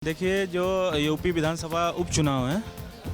देखिए जो यूपी विधानसभा उपचुनाव है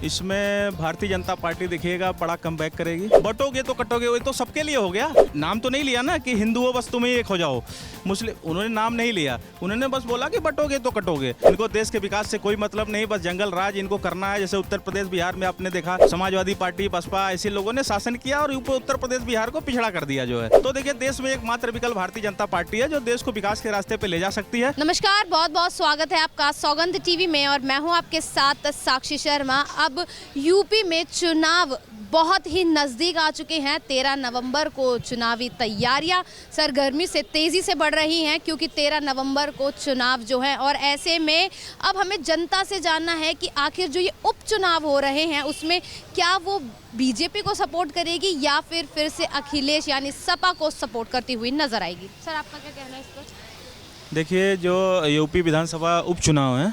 इसमें भारतीय जनता पार्टी देखिएगा बड़ा कमबैक करेगी। बटोगे तो कटोगे, वो तो सबके लिए हो गया। नाम तो नहीं लिया ना कि हिंदुओं बस तुम ही एक हो जाओ, मुस्लिम उन्होंने नाम नहीं लिया। उन्होंने बस बोला कि बटोगे तो कटोगे। इनको देश के विकास से कोई मतलब नहीं, बस जंगल राज इनको करना है। जैसे उत्तर प्रदेश बिहार में आपने देखा समाजवादी पार्टी बसपा ऐसे लोगों ने शासन किया और उत्तर प्रदेश बिहार को पिछड़ा कर दिया जो है। तो देखिए देश में एकमात्र विकल्प भारतीय जनता पार्टी है जो देश को विकास के रास्ते पे ले जा सकती है। नमस्कार, बहुत बहुत स्वागत है आपका सौगंध टीवी में और मैं हूं आपके साथ साक्षी शर्मा। अब यूपी में चुनाव बहुत ही नज़दीक आ चुके हैं। 13 नवंबर को चुनावी तैयारियां सरगर्मी से तेज़ी से बढ़ रही हैं क्योंकि 13 नवंबर को चुनाव जो है और ऐसे में अब हमें जनता से जानना है कि आखिर जो ये उपचुनाव हो रहे हैं उसमें क्या वो बीजेपी को सपोर्ट करेगी या फिर से अखिलेश यानी सपा को सपोर्ट करती हुई नजर आएगी। सर आपका क्या कहना है इस पर? देखिए जो यूपी विधानसभा उपचुनाव है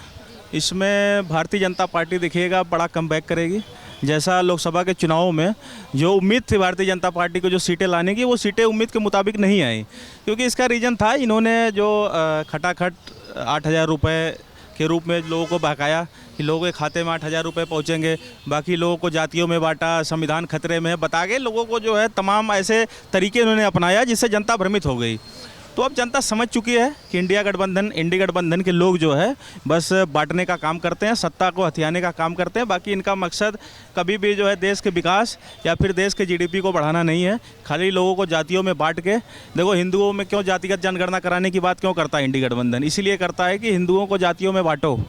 इसमें भारतीय जनता पार्टी देखिएगा बड़ा कमबैक करेगी। जैसा लोकसभा के चुनावों में जो उम्मीद थी भारतीय जनता पार्टी को जो सीटें लाने की, वो सीटें उम्मीद के मुताबिक नहीं आई। क्योंकि इसका रीज़न था इन्होंने जो खटाखट 8,000 रुपये के रूप में लोगों को बहकाया कि लोगों के खाते में 8,000 रुपये पहुँचेंगे, बाकी लोगों को जातियों में बांटा, संविधान खतरे में बता के लोगों को जो है तमाम ऐसे तरीके उन्होंने अपनाया जिससे जनता भ्रमित हो गई। तो अब जनता समझ चुकी है कि इंडिया गठबंधन के लोग जो है बस बांटने का काम करते हैं, सत्ता को हथियाने का काम करते हैं। बाकी इनका मकसद कभी भी जो है देश के विकास या फिर देश के जीडीपी को बढ़ाना नहीं है। खाली लोगों को जातियों में बांट के देखो, हिंदुओं में क्यों जातिगत जनगणना कराने की बात क्यों करता है इंडिया गठबंधन? इसीलिए करता है कि हिंदुओं को जातियों में बांटो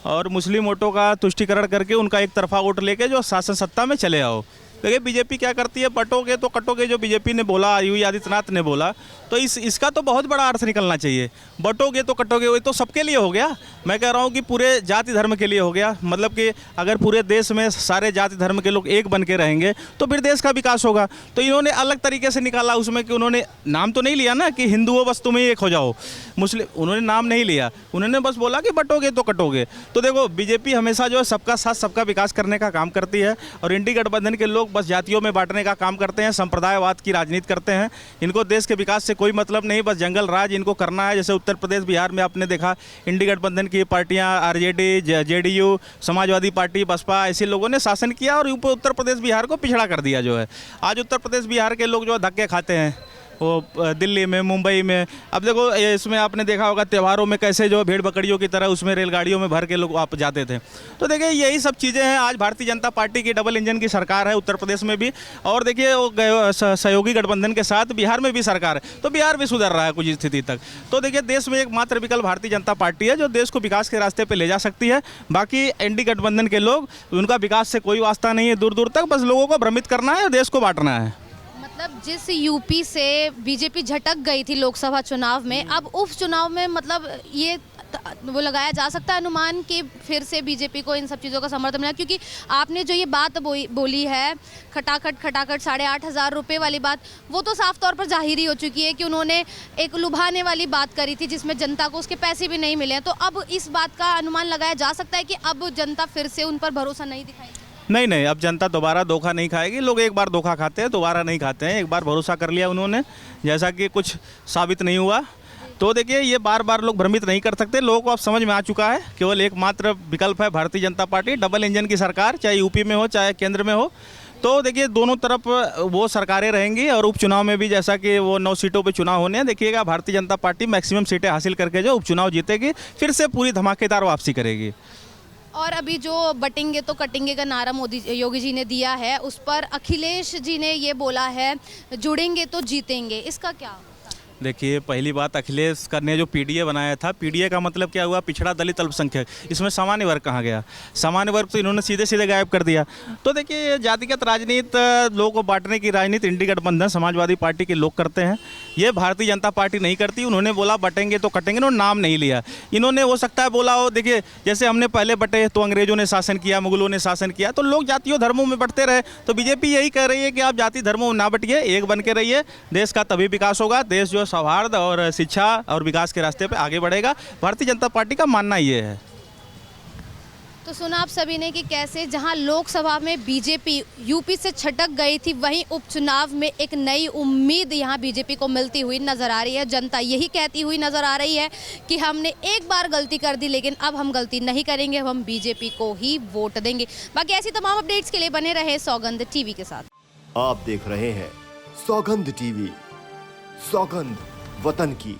और मुस्लिम वोटों का तुष्टिकरण करके उनका एक तरफा वोट लेके जो शासन सत्ता में चले आओ। देखिए बीजेपी क्या करती है, बटोगे तो कटोगे जो बीजेपी ने बोला, योगी आदित्यनाथ ने बोला, तो इसका तो बहुत बड़ा अर्थ निकलना चाहिए। बटोगे तो कटोगे, वो तो सबके लिए हो गया। मैं कह रहा हूँ कि पूरे जाति धर्म के लिए हो गया। मतलब कि अगर पूरे देश में सारे जाति धर्म के लोग एक बन के रहेंगे तो फिर देश का विकास होगा। तो इन्होंने अलग तरीके से निकाला उसमें कि उन्होंने नाम तो नहीं लिया ना कि हिंदुओं बस तुम ही एक हो जाओ, मुस्लिम उन्होंने नाम नहीं लिया। उन्होंने बस बोला कि बटोगे तो कटोगे। तो देखो बीजेपी हमेशा जो है सबका साथ सबका विकास करने का काम करती है और इंडिया गठबंधन के लोग बस जातियों में बांटने का काम करते हैं, संप्रदायवाद की राजनीति करते हैं। इनको देश के विकास से कोई मतलब नहीं, बस जंगल राज इनको करना है। जैसे उत्तर प्रदेश बिहार में आपने देखा इंडिया गठबंधन की पार्टियां आरजेडी, जेडीयू, समाजवादी पार्टी, बसपा ऐसे लोगों ने शासन किया और उत्तर प्रदेश बिहार को पिछड़ा कर दिया जो है। आज उत्तर प्रदेश बिहार के लोग जो धक्के खाते हैं वो दिल्ली में, मुंबई में। अब देखो इसमें आपने देखा होगा त्योहारों में कैसे जो भेड़ बकरियों की तरह उसमें रेलगाड़ियों में भर के लोग आप जाते थे। तो देखिए यही सब चीज़ें हैं। आज भारतीय जनता पार्टी की डबल इंजन की सरकार है उत्तर प्रदेश में भी, और देखिए वो सहयोगी गठबंधन के साथ बिहार में भी सरकार है, तो बिहार भी सुधर रहा है कुछ स्थिति तक। तो देखिए देश में एकमात्र विकल्प भारतीय जनता पार्टी है जो देश को विकास के रास्ते पर ले जा सकती है। बाकी इंडिया गठबंधन के लोग, उनका विकास से कोई वास्ता नहीं है दूर दूर तक, बस लोगों को भ्रमित करना है और देश को बांटना है। मतलब जिस यूपी से बीजेपी झटक गई थी लोकसभा चुनाव में, अब उपचुनाव में मतलब ये वो लगाया जा सकता है अनुमान कि फिर से बीजेपी को इन सब चीज़ों का समर्थन मिला। क्योंकि आपने जो ये बात बोली है खटाखट 8,500 रुपये वाली बात, वो तो साफ तौर पर जाहिर ही हो चुकी है कि उन्होंने एक लुभाने वाली बात करी थी जिसमें जनता को उसके पैसे भी नहीं मिले हैं। तो अब इस बात का अनुमान लगाया जा सकता है कि अब जनता फिर से उन पर भरोसा नहीं दिखाएगी। नहीं, अब जनता दोबारा धोखा नहीं खाएगी। लोग एक बार धोखा खाते हैं, दोबारा नहीं खाते हैं। एक बार भरोसा कर लिया उन्होंने, जैसा कि कुछ साबित नहीं हुआ, तो देखिए ये बार बार लोग भ्रमित नहीं कर सकते। लोगों को अब समझ में आ चुका है केवल एकमात्र विकल्प है Bharatiya Janata party, double engine की सरकार, चाहे यूपी में हो चाहे केंद्र में हो। तो देखिए दोनों तरफ वो सरकारें रहेंगी और उपचुनाव में भी जैसा कि वो 9 सीटों पे चुनाव होने हैं, देखिएगा भारतीय जनता पार्टी मैक्सिमम सीटें हासिल करके जो उपचुनाव जीतेगी, फिर से पूरी धमाकेदार वापसी करेगी। और अभी जो बटेंगे तो कटेंगे का नारा योगी जी ने दिया है, उस पर अखिलेश जी ने ये बोला है जुड़ेंगे तो जीतेंगे, इसका क्या? देखिए पहली बात, अखिलेश ने जो पीडीए बनाया था, पीडीए का मतलब क्या हुआ? पिछड़ा दलित अल्पसंख्यक। इसमें सामान्य वर्ग कहाँ गया? सामान्य वर्ग तो इन्होंने सीधे सीधे गायब कर दिया। तो देखिए जातिगत राजनीति, लोगों को बांटने की राजनीति इंडिया गठबंधन समाजवादी पार्टी के लोग करते हैं, ये भारतीय जनता पार्टी नहीं करती। उन्होंने बोला बटेंगे तो कटेंगे, इन्होंने नाम नहीं लिया। इन्होंने हो सकता है बोला हो, देखिए जैसे हमने पहले बटे तो अंग्रेजों ने शासन किया, मुगलों ने शासन किया, तो लोग जातियों धर्मों में बटते रहे। तो बीजेपी यही कह रही है कि आप जाति धर्मों में ना बटिए, एक बन के रहिए, देश का तभी विकास होगा। देश जो सौहार्द और शिक्षा और विकास के रास्ते पे आगे बढ़ेगा। भारतीय जनता पार्टी का मानना ये है। तो सुना आप सभी ने कि कैसे जहां लोकसभा में बीजेपी यूपी से छटक गई थी, वहीं उपचुनाव में एक नई उम्मीद यहां बीजेपी को मिलती हुई नजर आ रही है। जनता यही कहती हुई नजर आ रही है कि हमने एक बार गलती कर दी, लेकिन अब हम गलती नहीं करेंगे, हम बीजेपी को ही वोट देंगे। बाकी ऐसी तमाम अपडेट्स के लिए बने रहे सौगंध टीवी के साथ। आप देख रहे हैं सौगंध टीवी, सौगंध वतन की।